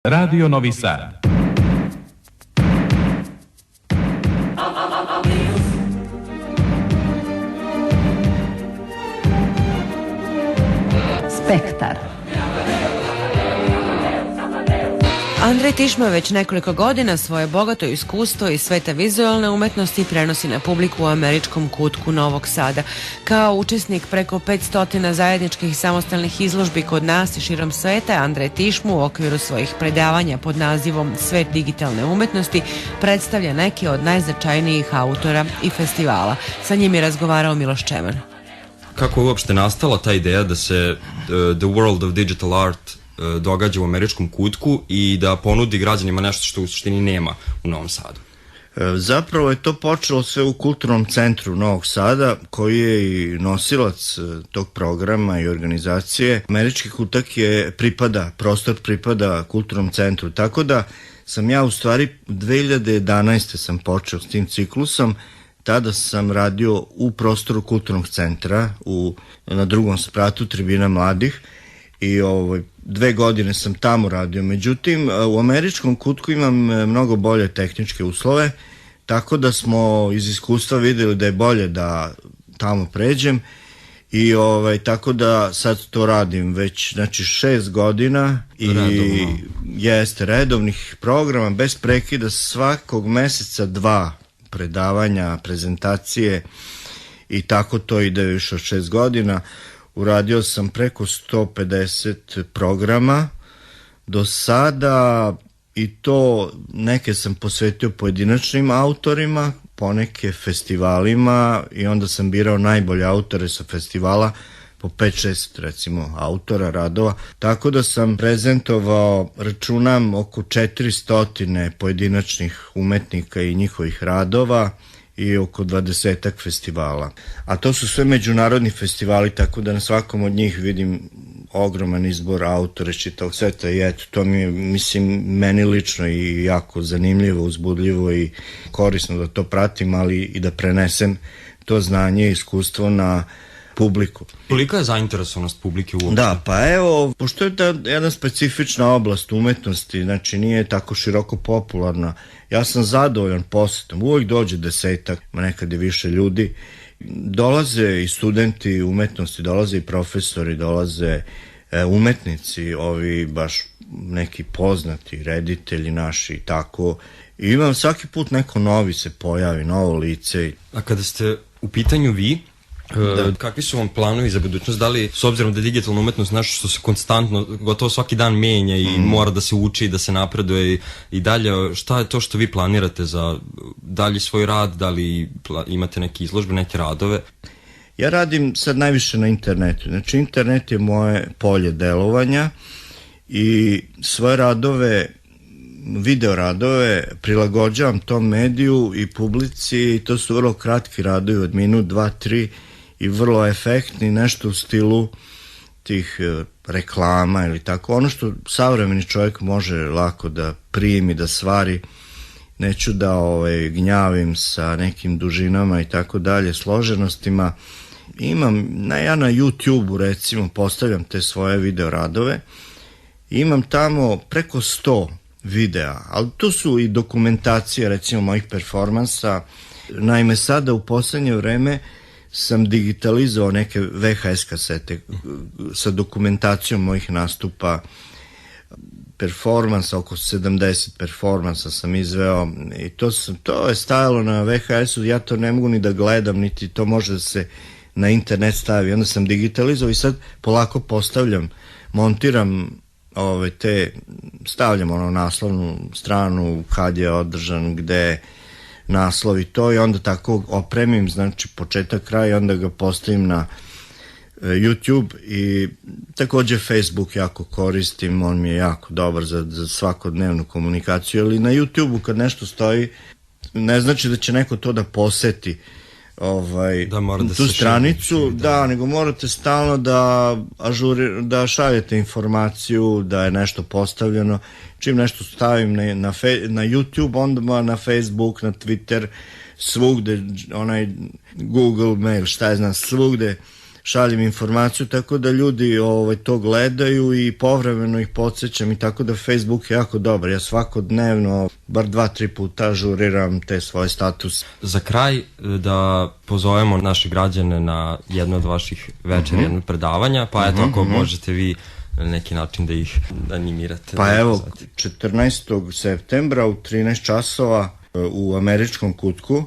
Radio Novi Sad. Spektar. Andrej Tišma već nekoliko godina svoje bogato iskustvo iz sveta vizualne umetnosti prenosi na publiku u američkom kutku Novog Sada. Kao učesnik preko 500 zajedničkih samostalnih izložbi kod nas i širom sveta, Andrej Tišma u okviru svojih predavanja pod nazivom Svet digitalne umetnosti predstavlja neke od najznačajnijih autora i festivala. Sa njim je razgovarao Miloš Čeman. Kako je uopšte nastala ta ideja da se The World of Digital Art događa u američkom kutku i da ponudi građanima nešto što u suštini nema u Novom Sadu? Zapravo je to počelo sve u Kulturnom centru Novog Sada, koji je i nosilac tog programa i organizacije. Američki kutak prostor pripada Kulturnom centru, tako da sam ja u stvari 2011. sam počeo s tim ciklusom. Tada sam radio u prostoru Kulturnog centra na drugom spratu Tribina mladih i 2 godine sam tamo radio. Međutim, u američkom kutku imam mnogo bolje tehničke uslove, tako da smo iz iskustva vidjeli da je bolje da tamo pređem i tako da sad to radim već 6 godina i jeste redovnih programa bez prekida, svakog meseca 2 predavanja, prezentacije i tako to ide više od 6 godina. Uradio sam preko 150 programa do sada i to neke sam posvetio pojedinačnim autorima, poneke festivalima i onda sam birao najbolje autore sa festivala, po 5-6 recimo autora, radova. Tako da sam prezentovao, računam, oko 400 pojedinačnih umetnika i njihovih radova i oko 20 festivala. A to su sve međunarodni festivali, tako da na svakom od njih vidim ogroman izbor autora čitavog sveta i eto, to mi je, mislim, meni lično i jako zanimljivo, uzbudljivo i korisno da to pratim, ali i da prenesem to znanje i iskustvo na publiku. Kolika je zainteresovanost publike uopšte? Da, pa evo, pošto je ta jedna specifična oblast umetnosti, znači nije tako široko popularna, ja sam zadovoljan posetom, uvijek dođe 10-ak, nekad je više ljudi, dolaze i studenti umetnosti, dolaze i profesori, dolaze umetnici, ovi baš neki poznati reditelji naši i tako, i imam svaki put neko novi se pojavi, novo lice. A kada ste u pitanju vi, kakvi su vam planovi za budućnost? Da li, s obzirom da je digitalna umetnost nešto što se konstantno, gotovo svaki dan menja i mora da se uči, da se napreduje i dalje, šta je to što vi planirate za dalji svoj rad? Da li imate neke izložbe, neke radove? Ja radim sad najviše na internetu. Znači, internet je moje polje delovanja i svoje radove, video radove, prilagođavam tom mediju i publici i to su vrlo kratki radovi od minut, 2, 3 i vrlo efektni, nešto u stilu tih reklama ili tako. Ono što savremeni čovjek može lako da primi, da stvari. Neću da gnjavim sa nekim dužinama i tako dalje, složenostima. Ja na YouTube-u recimo postavljam te svoje video radove. Imam tamo preko 100 videa, ali tu su i dokumentacije recimo mojih performansa. Naime, sada u poslednje vreme sam digitalizovao neke VHS kasete sa dokumentacijom mojih nastupa, performansa, oko 70 performansa sam izveo i to je stajalo na VHS-u, ja to ne mogu ni da gledam, niti to može da se na internet stavi. Onda sam digitalizovao i sad polako postavljam, montiram stavljam naslovnu stranu, kad je održan, gde naslov i to, i onda tako opremim, znači početak, kraj, i onda ga postavim na YouTube i takođe Facebook jako koristim, on mi je jako dobar za svakodnevnu komunikaciju, ali na YouTube-u kad nešto stoji, ne znači da će neko to da poseti tu stranicu, nego morate stalno da šaljete informaciju da je nešto postavljeno. Čim nešto stavim na YouTube, onda na Facebook, na Twitter, svugde, onaj Google mail, šta je znam, svugde šaljem informaciju, tako da ljudi to gledaju i povremeno ih podsjećam i tako da Facebook je jako dobar. Ja svakodnevno, bar 2-3 puta ažuriram te svoje statuse. Za kraj da pozovemo naše građane na jedno od vaših večeri, jedno predavanja, pa eto ako možete vi na neki način da ih animirate. Pa evo, 14. septembra u 13 časova u Američkom kutku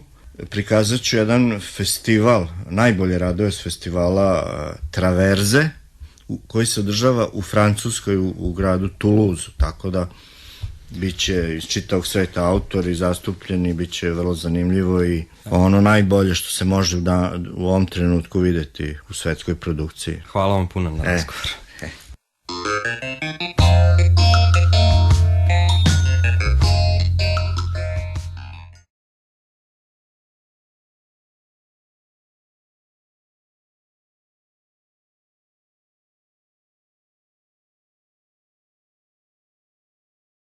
prikazat ću jedan festival, najbolje radove s festivala Traverze, koji se održava u Francuskoj, u gradu Toulouse, tako da bit će iz čitavog sveta autori zastupljeni, bit će vrlo zanimljivo i ono najbolje što se može u ovom trenutku videti u svetskoj produkciji. Hvala vam puno na razgovor.